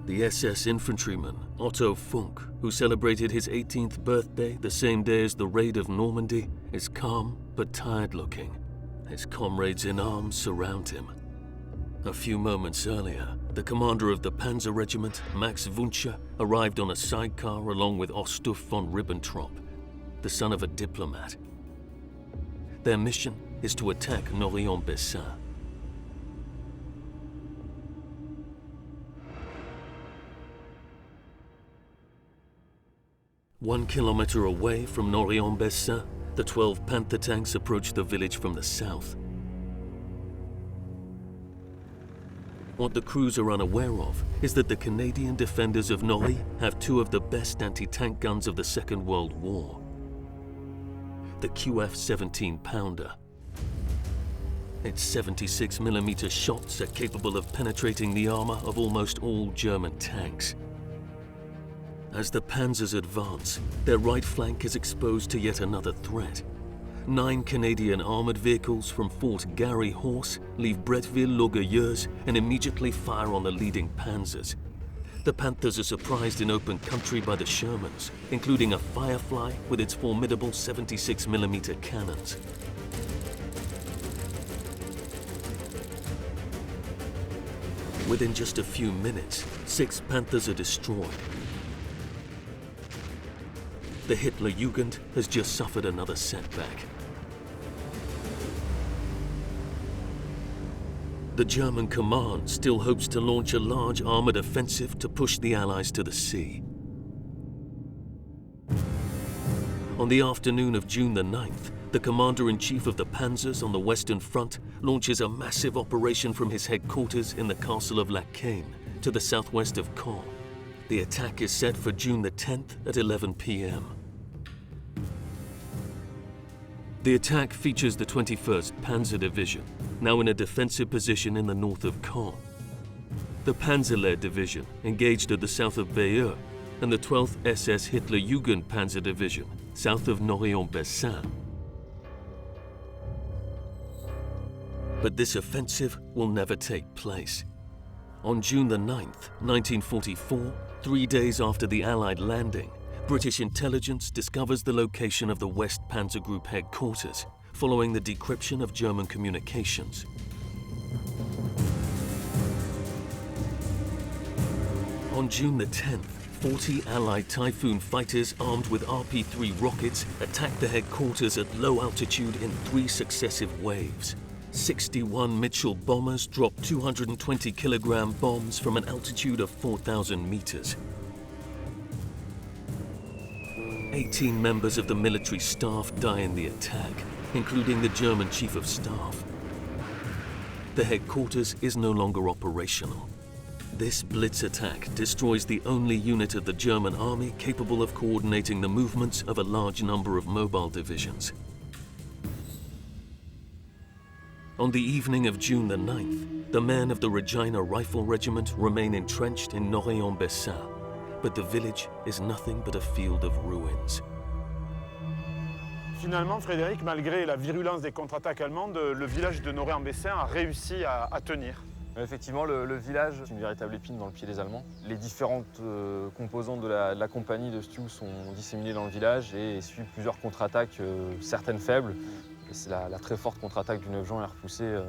The SS infantryman, Otto Funk, who celebrated his 18th birthday the same day as the raid of Normandy, is calm but tired-looking. His comrades in arms surround him. A few moments earlier, the commander of the Panzer Regiment, Max Wuntscher, arrived on a sidecar along with Ostuf von Ribbentrop, the son of a diplomat. Their mission is to attack Norrey-en-Bessin. One kilometer away from Norrey-en-Bessin, the 12 Panther tanks approach the village from the south. What the crews are unaware of is that the Canadian defenders of Norey have two of the best anti-tank guns of the Second World War. The QF 17-pounder. Its 76mm shots are capable of penetrating the armor of almost all German tanks. As the panzers advance, their right flank is exposed to yet another threat. 9 Canadian armored vehicles from Fort Garry Horse leave Bretteville-Logueilleuse and immediately fire on the leading panzers. The Panthers are surprised in open country by the Shermans, including a Firefly with its formidable 76mm cannons. Within just a few minutes, 6 Panthers are destroyed. The Hitlerjugend has just suffered another setback. The German command still hopes to launch a large armored offensive to push the Allies to the sea. On the afternoon of June the 9th, the commander-in-chief of the Panzers on the Western Front launches a massive operation from his headquarters in the castle of Caen to the southwest of Caen. The attack is set for June the 10th at 11 p.m. The attack features the 21st Panzer Division, now in a defensive position in the north of Caen. The Panzer-led division engaged at the south of Bayeux, and the 12th SS Hitlerjugend Panzer Division, south of Norrey-en-Bessin. But this offensive will never take place. On June the 9th, 1944, 3 days after the Allied landing, British intelligence discovers the location of the West Panzer Group headquarters, following the decryption of German communications. On June the 10th, 40 Allied Typhoon fighters armed with RP-3 rockets attacked the headquarters at low altitude in 3 successive waves. 61 Mitchell bombers dropped 220-kilogram bombs from an altitude of 4,000 meters. 18 members of the military staff die in the attack, including the German Chief of Staff. The headquarters is no longer operational. This blitz attack destroys the only unit of the German army capable of coordinating the movements of a large number of mobile divisions. On the evening of June the 9th, the men of the Regina Rifle Regiment remain entrenched in Norrey-en-Bessin, but the village is nothing but a field of ruins. Finalement, Frédéric, malgré la virulence des contre-attaques allemandes, le village de Norrey-en-Bessin a réussi à tenir. Effectivement, le village est une véritable épine dans le pied des Allemands. Les différentes composantes de la compagnie de Stu sont disséminées dans le village et suivent plusieurs contre-attaques, certaines faibles. Et c'est la très forte contre-attaque du 9 juin est repoussée.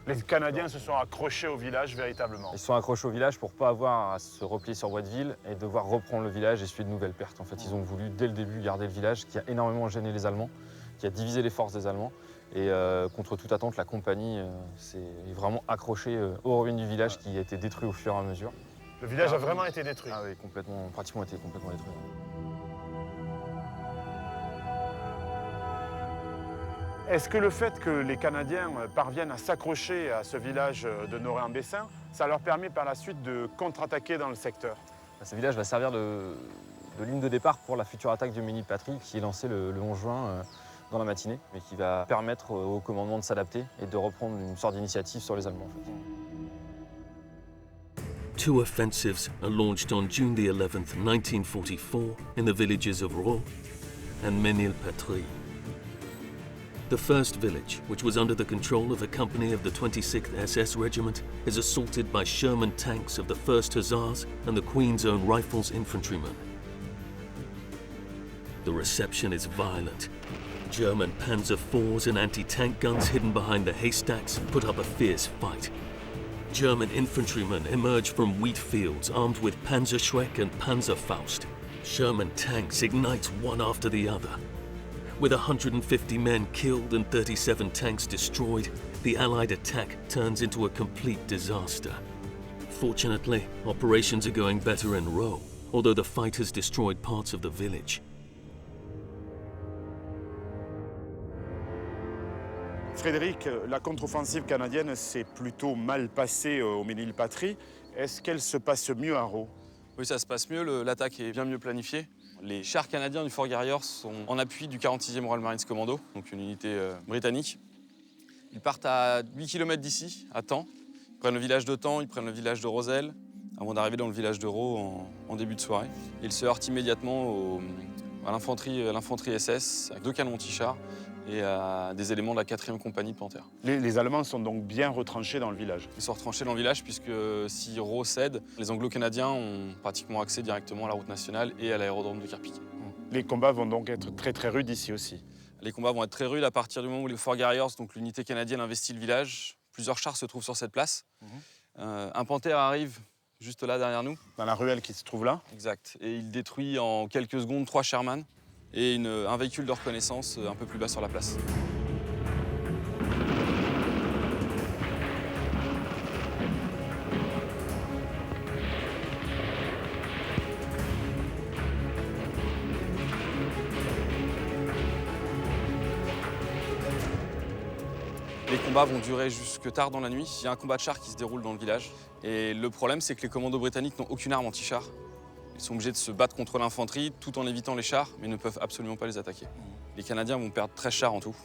Les Canadiens se sont accrochés au village véritablement. Ils se sont accrochés au village pour ne pas avoir à se replier sur Bretteville et devoir reprendre le village et suivre de nouvelles pertes. En fait, ils ont voulu dès le début garder le village, qui a énormément gêné les Allemands, qui a divisé les forces des Allemands. Et contre toute attente, la compagnie s'est vraiment accrochée aux ruines du village qui a été détruit au fur et à mesure. Le village a vraiment été détruit. Ah oui, pratiquement été complètement détruit. Est-ce que le fait que les Canadiens parviennent à s'accrocher à ce village de Norrey-en-Bessin, ça leur permet par la suite de contre-attaquer dans le secteur? Ce village va servir de ligne de départ pour la future attaque du Mini-Patrie qui est lancée le 11 juin dans la matinée, mais qui va permettre au commandement de s'adapter et de reprendre une sorte d'initiative sur les Allemands. En fait. 2 offensives are launched on June the 11th, 1944 in the villages of Raux and Menil-Patrie. The first village, which was under the control of a company of the 26th SS Regiment, is assaulted by Sherman tanks of the 1st Hussars and the Queen's Own Rifles infantrymen. The reception is violent. German Panzer IVs and anti-tank guns hidden behind the haystacks put up a fierce fight. German infantrymen emerge from wheat fields armed with Panzerschreck and Panzerfaust. Sherman tanks ignite one after the other. With 150 men killed and 37 tanks destroyed, the Allied attack turns into a complete disaster. Fortunately, operations are going better in Raux, although the fight has destroyed parts of the village. Frédéric, la contre-offensive canadienne s'est plutôt mal passée au Ménilpatrie. Est-ce qu'elle se passe mieux à Rho? Oui, ça se passe mieux, l'attaque est bien mieux planifiée. Les chars canadiens du Fort Garriers sont en appui du 46e Royal Marines Commando, donc une unité britannique. Ils partent à 8 km d'ici, à Taon. Ils prennent le village de Taon, ils prennent le village de Roselle, avant d'arriver dans le village de Rho en début de soirée. Ils se heurtent immédiatement à l'infanterie SS, avec 2 canons anti-chars et à des éléments de la 4e compagnie de Panther. Les Allemands sont donc bien retranchés dans le village. Ils sont retranchés dans le village puisque si Rho cède, les Anglo-Canadiens ont pratiquement accès directement à la route nationale et à l'aérodrome de Kerpik. Les combats vont donc être très rudes ici aussi. Les combats vont être très rudes à partir du moment où le Fort Garriers, donc l'unité canadienne, investit le village. Plusieurs chars se trouvent sur cette place. Un Panther arrive juste là derrière nous. Dans la ruelle qui se trouve là. Exact. Et il détruit en quelques secondes 3 Sherman et un véhicule de reconnaissance un peu plus bas sur la place. Les combats vont durer jusque tard dans la nuit. Il y a un combat de chars qui se déroule dans le village. Et le problème, c'est que les commandos britanniques n'ont aucune arme anti-char. Ils sont obligés de se battre contre l'infanterie tout en évitant les chars, mais ne peuvent absolument pas les attaquer. Les Canadiens vont perdre 13 chars en tout,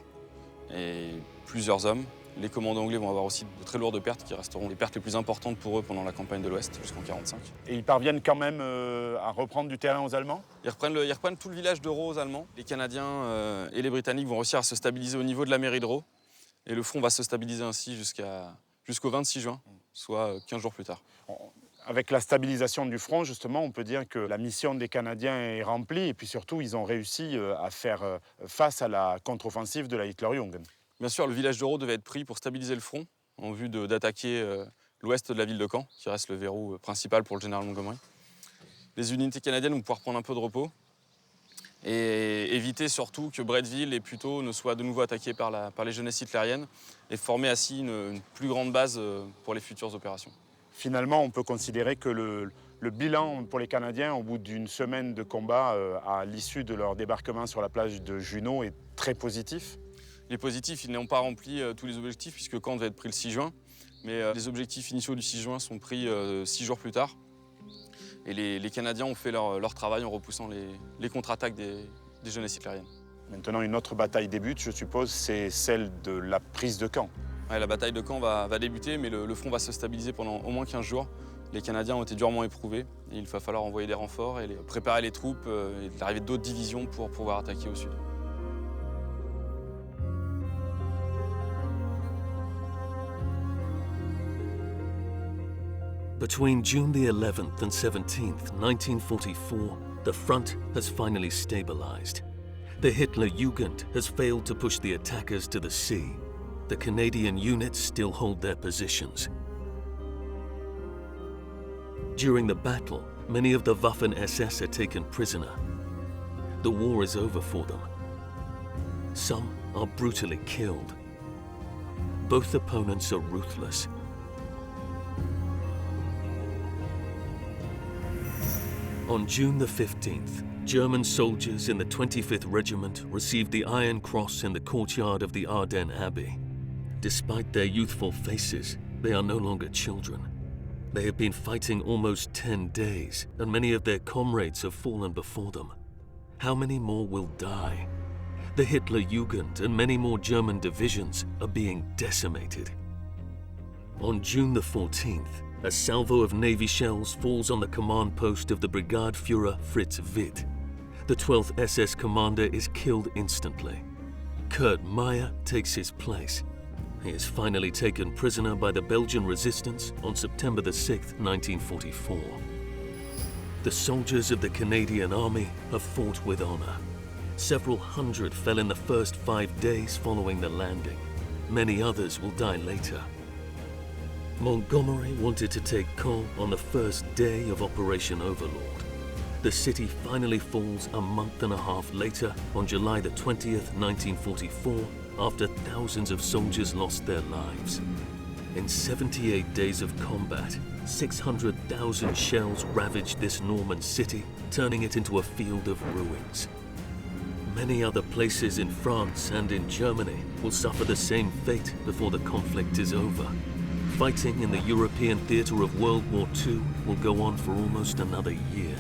et plusieurs hommes. Les commandos anglais vont avoir aussi de très lourdes pertes, qui resteront les pertes les plus importantes pour eux pendant la campagne de l'Ouest, jusqu'en 1945. Et ils parviennent quand même à reprendre du terrain aux Allemands? Ils reprennent tout le village de Rho aux Allemands. Les Canadiens et les Britanniques vont réussir à se stabiliser au niveau de la mairie de Rho. Et le front va se stabiliser ainsi jusqu'au 26 juin, soit 15 jours plus tard. Avec la stabilisation du front, justement, on peut dire que la mission des Canadiens est remplie. Et puis surtout, ils ont réussi à faire face à la contre-offensive de la Hitlerjugend. Bien sûr, le village de Rho devait être pris pour stabiliser le front, en vue d'attaquer l'ouest de la ville de Caen, qui reste le verrou principal pour le général Montgomery. Les unités canadiennes vont pouvoir prendre un peu de repos et éviter surtout que Bretteville et Puteaux ne soient de nouveau attaqués par les jeunesses hitlériennes et former ainsi une plus grande base pour les futures opérations. Finalement, on peut considérer que le bilan pour les Canadiens, au bout d'une semaine de combat, à l'issue de leur débarquement sur la plage de Juno, est très positif. Il est positif, ils n'ont pas rempli tous les objectifs, puisque Caen devait être pris le 6 juin. Mais les objectifs initiaux du 6 juin sont pris 6 jours plus tard. Et les Canadiens ont fait leur travail en repoussant les contre-attaques des jeunesses hitlériennes. Maintenant, une autre bataille débute, je suppose, c'est celle de la prise de Caen. Ouais, la bataille de Caen va débuter, mais le front va se stabiliser pendant au moins 15 jours. Les Canadiens ont été durement éprouvés. Et il va falloir envoyer des renforts et préparer les troupes et l'arrivée d'autres divisions pour pouvoir attaquer au sud. Between June the 11th and 17th, 1944, the front has finally stabilized. The Hitlerjugend has failed to push the attackers to the sea. The Canadian units still hold their positions. During the battle, many of the Waffen-SS are taken prisoner. The war is over for them. Some are brutally killed. Both opponents are ruthless. On June the 15th, German soldiers in the 25th Regiment received the Iron Cross in the courtyard of the Arden Abbey. Despite their youthful faces, they are no longer children. They have been fighting almost 10 days, and many of their comrades have fallen before them. How many more will die? The Hitlerjugend and many more German divisions are being decimated. On June the 14th, a salvo of Navy shells falls on the command post of the Brigade Führer Fritz Witt. The 12th SS commander is killed instantly. Kurt Meyer takes his place. He is finally taken prisoner by the Belgian resistance on September the 6th, 1944. The soldiers of the Canadian Army have fought with honor. Several hundred fell in the first 5 days following the landing. Many others will die later. Montgomery wanted to take Caen on the first day of Operation Overlord. The city finally falls a month and a half later, on July the 20th, 1944, after thousands of soldiers lost their lives. In 78 days of combat, 600,000 shells ravaged this Norman city, turning it into a field of ruins. Many other places in France and in Germany will suffer the same fate before the conflict is over. Fighting in the European theatre of World War II will go on for almost another year.